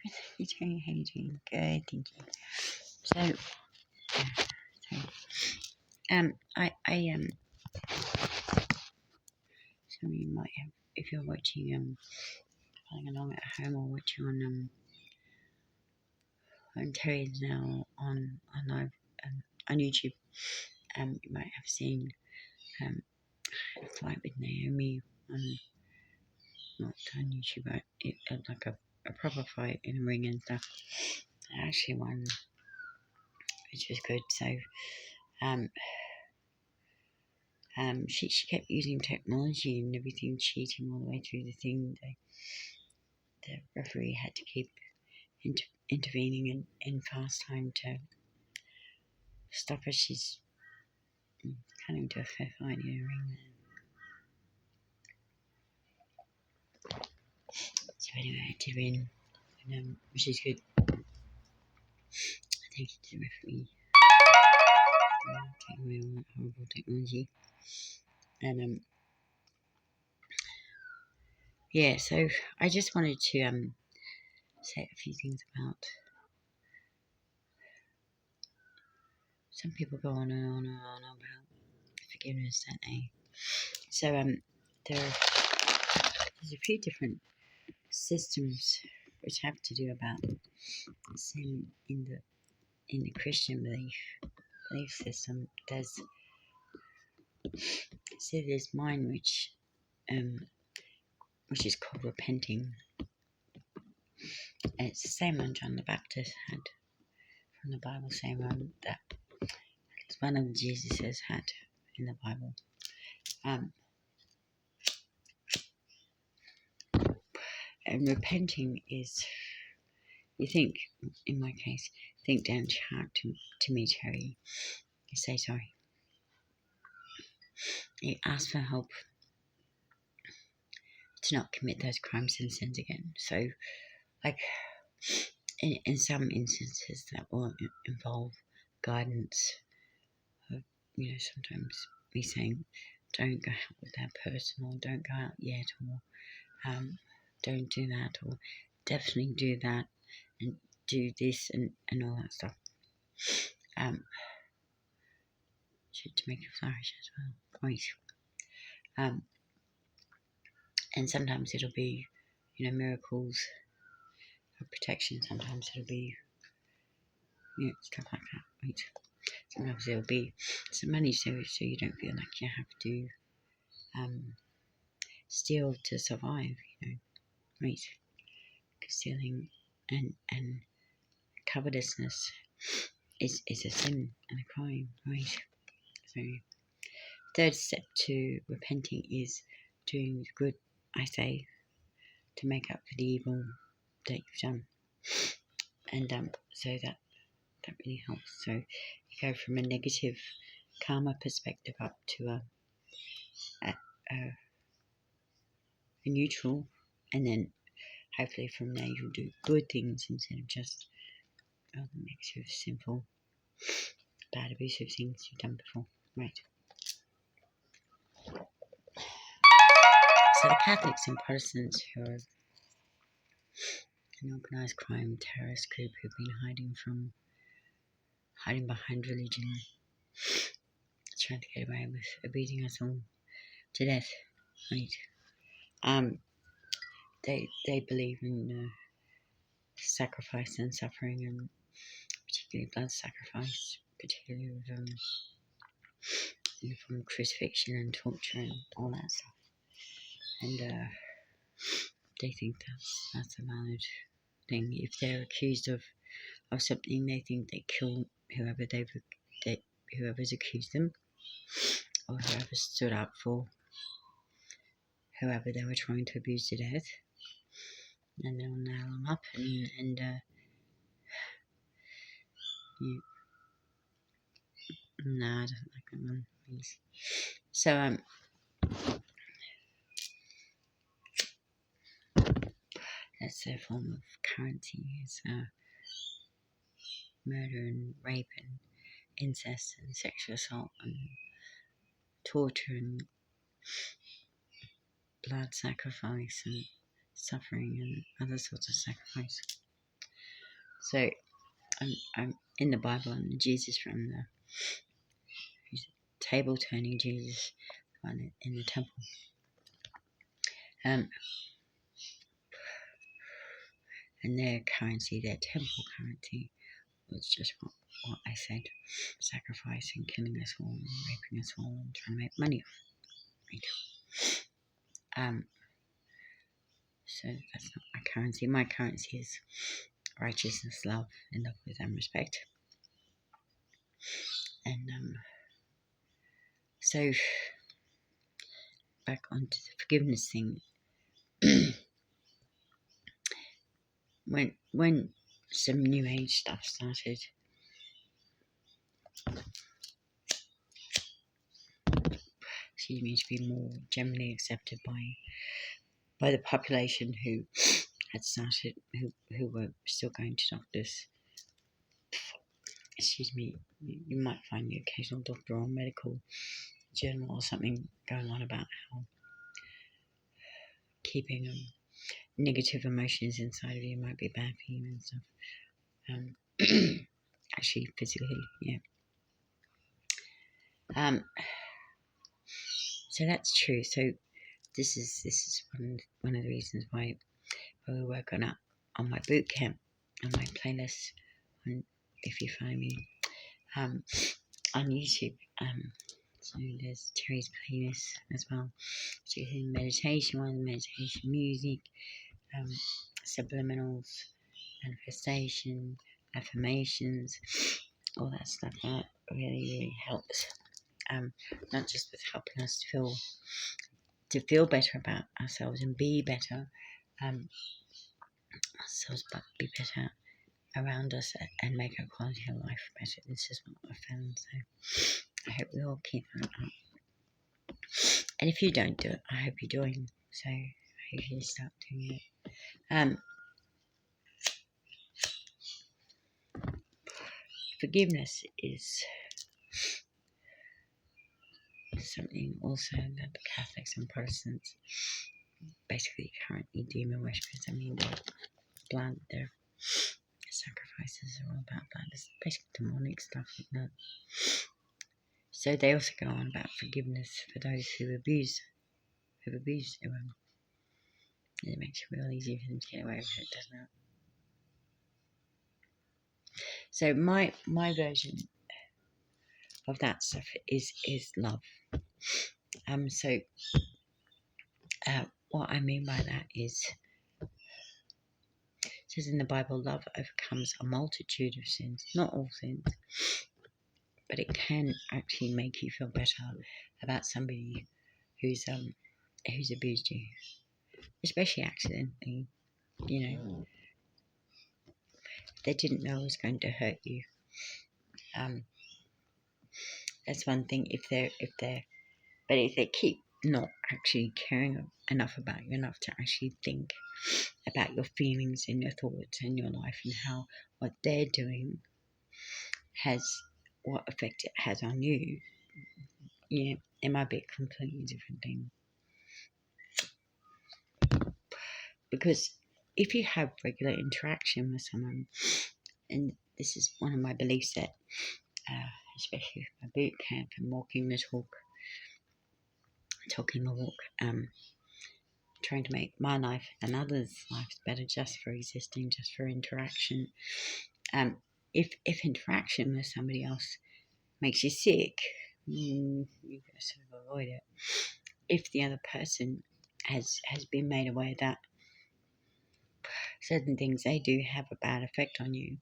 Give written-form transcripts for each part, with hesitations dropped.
How you doing? Good, thank you. So, some of you might have, if you're watching, following along at home or watching on Terry's now on live on YouTube, you might have seen a fight with Naomi on not on YouTube, but like a proper fight in a ring and stuff. I actually won, which was good. So, she kept using technology and everything, cheating all the way through the thing. The referee had to keep intervening in fast time to stop her. She's can't even do a fair fight in a ring. So anyway, I did win, which is good. Thank you to the referee. Take away all that horrible technology. And yeah, so I just wanted to say a few things about. Some people go on and on and on about forgiveness, don't they? So there's a few different systems which have to do about sin in the Christian belief system. There's mine which is called repenting. And it's the same one John the Baptist had from the Bible, same one that one of Jesus's had in the Bible. And repenting is, you think, in my case, think down to heart to me, Terry. You say sorry. You ask for help to not commit those crimes and sins again. So, like, in some instances that will involve guidance. Sometimes me saying, don't go out with that person, or don't go out yet, or don't do that, or definitely do that, and do this, and all that stuff. To make you flourish as well. Right. And sometimes it'll be, miracles of protection. Sometimes it'll be, stuff like that. Right. Sometimes it'll be some money so you don't feel like you have to steal to survive, right? Because stealing and covetousness is a sin and a crime, right? So, third step to repenting is doing the good, I say, to make up for the evil that you've done. And so that really helps. So you go from a negative karma perspective up to a neutral, and then hopefully from there you'll do good things instead of just all the negative, sinful, bad, abusive things you've done before. Right. So the Catholics and Protestants, who are an organised crime terrorist group who've been hiding behind religion, trying to get away with beating us all to death, right? They believe in sacrifice and suffering, and particularly blood sacrifice, particularly with, from crucifixion and torture and all that stuff. And they think that's a valid thing. If they're accused of something, they think they kill whoever's accused them, or whoever stood up for whoever they were trying to abuse to death. And they'll nail them up and no, I don't like that one. Please. So that's their form of currency, is murder and rape and incest and sexual assault and torture and blood sacrifice and suffering and other sorts of sacrifice. So I'm in the Bible, and Jesus from the table turning Jesus in the temple. And their currency, their temple currency, was just what I said: sacrificing, killing us all, and raping us all, and trying to make money off it. So that's not my currency. My currency is righteousness, love, and love with and respect. And so back onto the forgiveness thing. when some new age stuff started, excuse me, to be more generally accepted by the population who had started, who were still going to doctors. Excuse me, you might find the occasional doctor or medical journal or something going on about how keeping negative emotions inside of you might be bad for you and stuff. Actually, physically, yeah. So that's true. So this is one of the reasons why we work on my boot camp, on my playlist, if you find me on YouTube. So there's Terry's playlist as well. So you can meditation one, meditation music, subliminals, manifestation, affirmations, all that stuff. That really helps. Not just with helping us to feel better about ourselves and be better ourselves, but be better around us and make our quality of life better. This is what I've found. So I hope we all keep that up. And if you don't do it, I hope you join. So I hope you start doing it. Forgiveness is something also that the Catholics and Protestants basically currently demon worshippers. I mean, their sacrifices are all about blood. It's basically demonic stuff, isn't it? So they also go on about forgiveness for those who've abused everyone. It makes it real easy for them to get away with it, doesn't it? So my version of that stuff is love. So what I mean by that is, it says in the Bible, love overcomes a multitude of sins. Not all sins, but it can actually make you feel better about somebody who's abused you, especially accidentally. You know, they didn't know it was going to hurt you. That's one thing. If they keep not actually caring enough about you, enough to actually think about your feelings and your thoughts and your life and how what they're doing what effect it has on you, yeah, it might be a completely different thing. Because if you have regular interaction with someone, and this is one of my beliefs that, especially with my boot camp and talking the walk, trying to make my life and others' lives better just for existing, just for interaction. If interaction with somebody else makes you sick, you gotta sort of avoid it. If the other person has been made aware that certain things they do have a bad effect on you,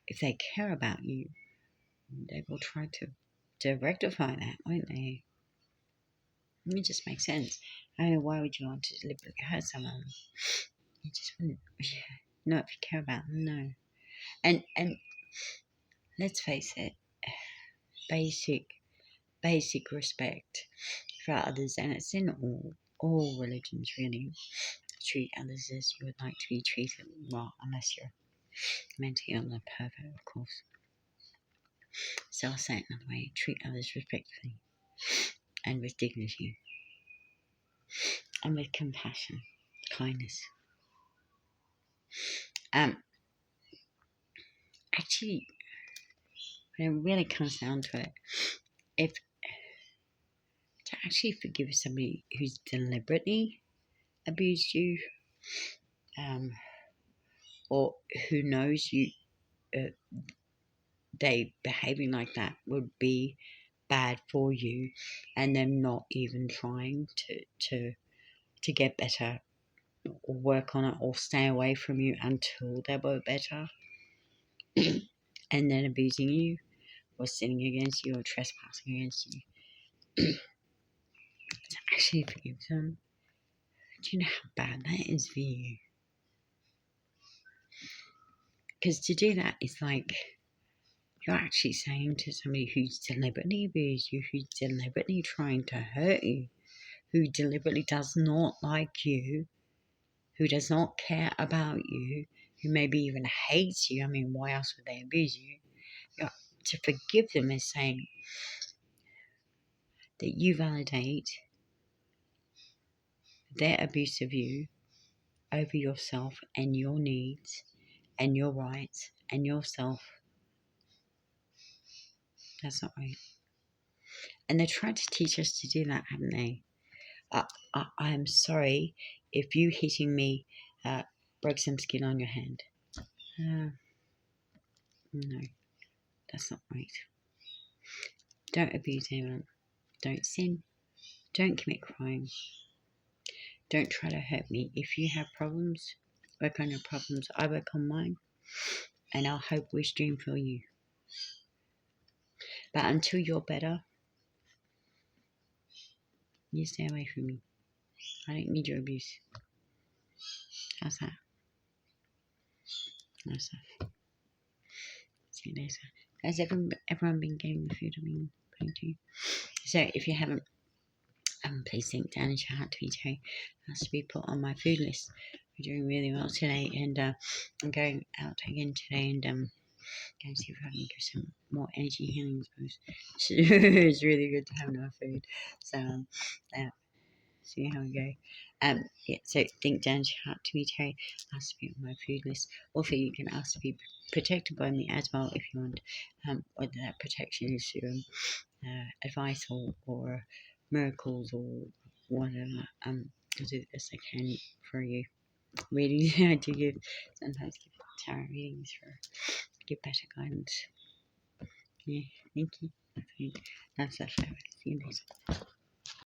if they care about you, they will try to rectify that, won't they? It just makes sense. I don't know, why would you want to deliberately hurt someone? You just wouldn't. Not if you care about them, no. And let's face it, basic respect for others, and it's in all religions really. Treat others as you would like to be treated. Well, unless you're mentally ill and pervert, of course. So I'll say it another way: treat others respectfully and with dignity and with compassion, kindness. Um, actually, when it really comes down to it, if to actually forgive somebody who's deliberately abused you, um, or who knows you, they behaving like that would be bad for you, and them not even trying to get better or work on it or stay away from you until they were better, and then abusing you or sinning against you or trespassing against you, to actually forgive them. Do you know how bad that is for you? Because to do that is like you're actually saying to somebody who's deliberately abused you, who's deliberately trying to hurt you, who deliberately does not like you, who does not care about you, who maybe even hates you. I mean, why else would they abuse you? To forgive them is saying that you validate their abuse of you over yourself and your needs and your rights and yourself. That's not right. And they tried to teach us to do that, haven't they? I am sorry if you hitting me broke some skin on your hand. No, that's not right. Don't abuse anyone. Don't sin. Don't commit crime. Don't try to hurt me. If you have problems, work on your problems. I work on mine. And I'll hope we stream for you. But until you're better, you stay away from me. I don't need your abuse. How's that? How's that? See you later. Has everyone been getting the food I've been putting to you? So if you haven't, please think down and shout out to VJ. Has to be put on my food list. We're doing really well today, and I'm going out again today, and go and see if I can get some more energy healing boost. It's really good to have enough food. So see how we go. Yeah, so think down, shout out to me, Terry. Ask to be on my food list. Also, you can ask to be protected by me as well if you want. Whether that protection is through advice or miracles or whatever. I'll do the best I can for you. Readings I do give, sometimes give tarot readings for get better guidance. Yeah, thank you. That's it. See you later.